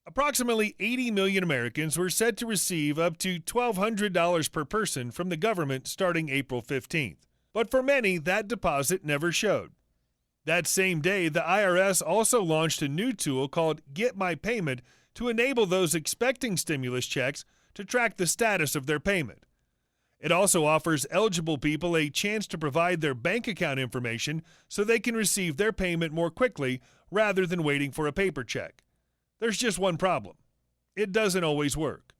Approximately 80 million Americans were set to receive up to $1,200 per person from the government starting April 15th. But for many, that deposit never showed. That same day, the IRS also launched a new tool called Get My Payment to enable those expecting stimulus checks to track the status of their payment. It also offers eligible people a chance to provide their bank account information so they can receive their payment more quickly rather than waiting for a paper check. There's just one problem. It doesn't always work.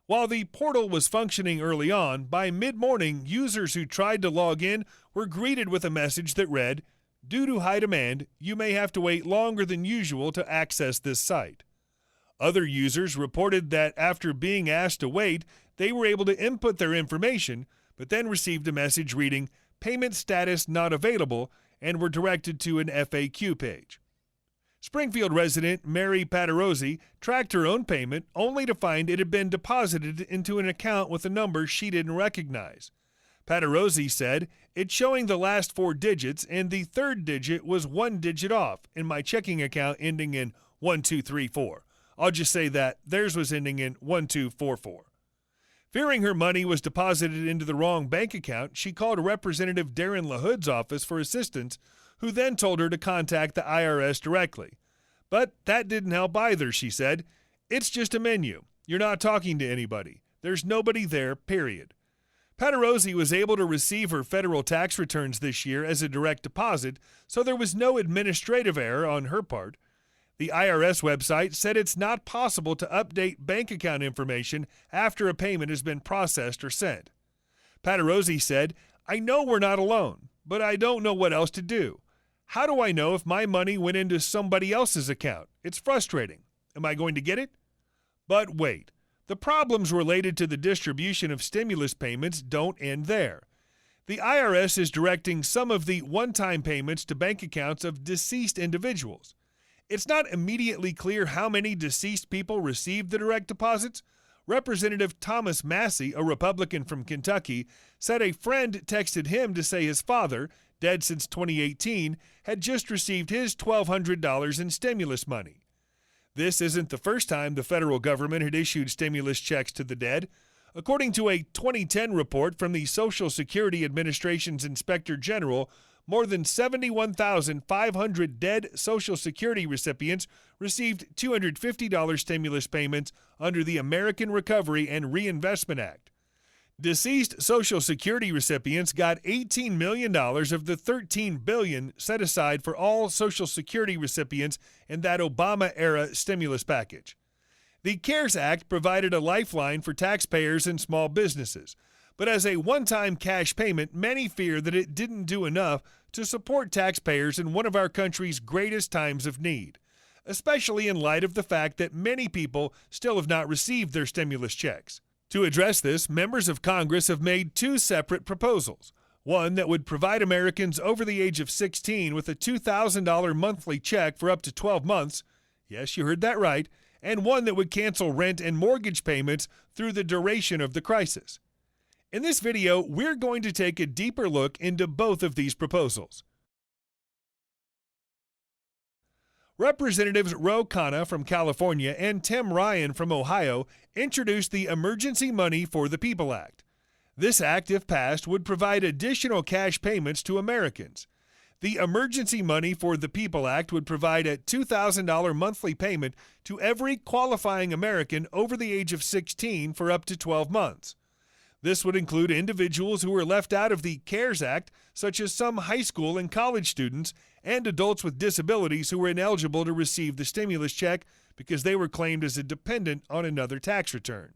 While the portal was functioning early on, by mid-morning, users who tried to log in were greeted with a message that read, "Due to high demand, you may have to wait longer than usual to access this site." Other users reported that after being asked to wait, they were able to input their information, but then received a message reading, "Payment status not available," and were directed to an FAQ page. Springfield resident Mary Patarozzi tracked her own payment only to find it had been deposited into an account with a number she didn't recognize. Patarozzi said, "It's showing the last 4 digits, and the third digit was 1 digit off in my checking account ending in 1234. I'll just say that theirs was ending in 1244. Fearing her money was deposited into the wrong bank account, she called Representative Darren LaHood's office for assistance, who then told her to contact the IRS directly. But that didn't help either, she said. "It's just a menu. You're not talking to anybody. There's nobody there, period." Patarozzi was able to receive her federal tax returns this year as a direct deposit, so there was no administrative error on her part. The IRS website said it's not possible to update bank account information after a payment has been processed or sent. Patarozzi said, "I know we're not alone, but I don't know what else to do. How do I know if my money went into somebody else's account? It's frustrating. Am I going to get it?" But wait, the problems related to the distribution of stimulus payments don't end there. The IRS is directing some of the one-time payments to bank accounts of deceased individuals. It's not immediately clear how many deceased people received the direct deposits. Representative Thomas Massey, a Republican from Kentucky, said a friend texted him to say his father, dead since 2018, had just received his $1,200 in stimulus money. This isn't the first time the federal government had issued stimulus checks to the dead. According to a 2010 report from the Social Security Administration's Inspector General, more than 71,500 dead Social Security recipients received $250 stimulus payments under the American Recovery and Reinvestment Act. Deceased Social Security recipients got $18 million of the $13 billion set aside for all Social Security recipients in that Obama-era stimulus package. The CARES Act provided a lifeline for taxpayers and small businesses, but as a one-time cash payment, many fear that it didn't do enough to support taxpayers in one of our country's greatest times of need, especially in light of the fact that many people still have not received their stimulus checks. To address this, members of Congress have made 2 separate proposals. One that would provide Americans over the age of 16 with a $2,000 monthly check for up to 12 months. Yes, you heard that right. And one that would cancel rent and mortgage payments through the duration of the crisis. In this video, we're going to take a deeper look into both of these proposals. Representatives Ro Khanna from California and Tim Ryan from Ohio introduced the Emergency Money for the People Act. This act, if passed, would provide additional cash payments to Americans. The Emergency Money for the People Act would provide a $2,000 monthly payment to every qualifying American over the age of 16 for up to 12 months. This would include individuals who were left out of the CARES Act, such as some high school and college students, and adults with disabilities who were ineligible to receive the stimulus check because they were claimed as a dependent on another tax return.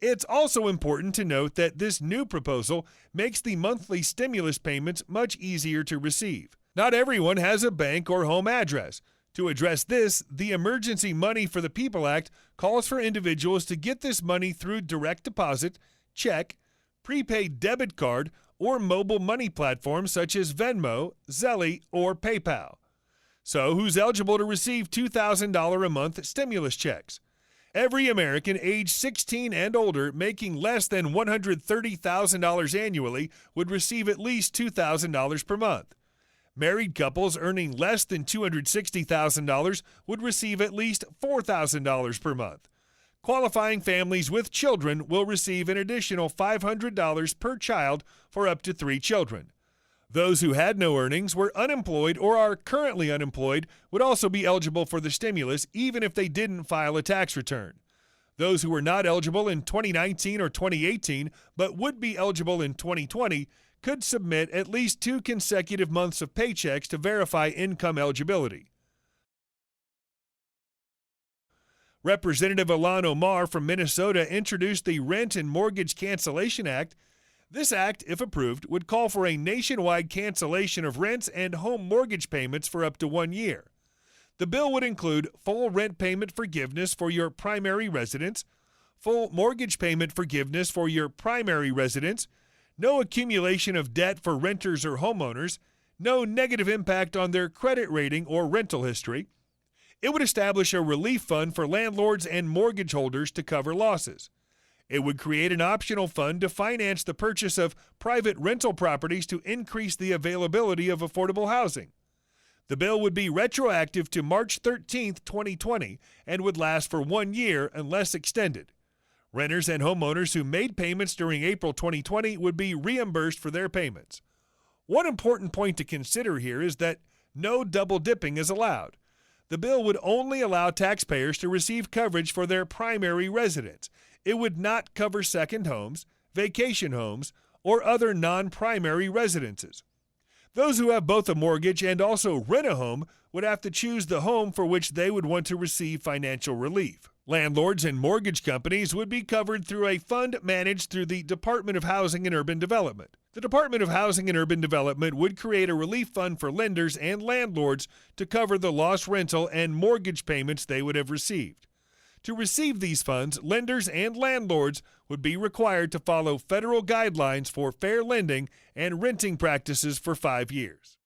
It's also important to note that this new proposal makes the monthly stimulus payments much easier to receive. Not everyone has a bank or home address. To address this, the Emergency Money for the People Act calls for individuals to get this money through direct deposit, check, prepaid debit card, or mobile money platforms such as Venmo, Zelle, or PayPal. So, who's eligible to receive $2,000 a month stimulus checks? Every American age 16 and older making less than $130,000 annually would receive at least $2,000 per month. Married couples earning less than $260,000 would receive at least $4,000 per month. Qualifying families with children will receive an additional $500 per child for up to 3 children. Those who had no earnings, were unemployed, or are currently unemployed would also be eligible for the stimulus even if they didn't file a tax return. Those who were not eligible in 2019 or 2018 but would be eligible in 2020 could submit at least 2 consecutive months of paychecks to verify income eligibility. Representative Ilhan Omar from Minnesota introduced the Rent and Mortgage Cancellation Act. This act, if approved, would call for a nationwide cancellation of rents and home mortgage payments for up to 1 year. The bill would include full rent payment forgiveness for your primary residence, full mortgage payment forgiveness for your primary residence, no accumulation of debt for renters or homeowners, no negative impact on their credit rating or rental history. It would establish a relief fund for landlords and mortgage holders to cover losses. It would create an optional fund to finance the purchase of private rental properties to increase the availability of affordable housing. The bill would be retroactive to March 13, 2020, and would last for 1 year unless extended. Renters and homeowners who made payments during April 2020 would be reimbursed for their payments. One important point to consider here is that no double dipping is allowed. The bill would only allow taxpayers to receive coverage for their primary residence. It would not cover second homes, vacation homes, or other non-primary residences. Those who have both a mortgage and also rent a home would have to choose the home for which they would want to receive financial relief. Landlords and mortgage companies would be covered through a fund managed through the Department of Housing and Urban Development. The Department of Housing and Urban Development would create a relief fund for lenders and landlords to cover the lost rental and mortgage payments they would have received. To receive these funds, lenders and landlords would be required to follow federal guidelines for fair lending and renting practices for 5 years.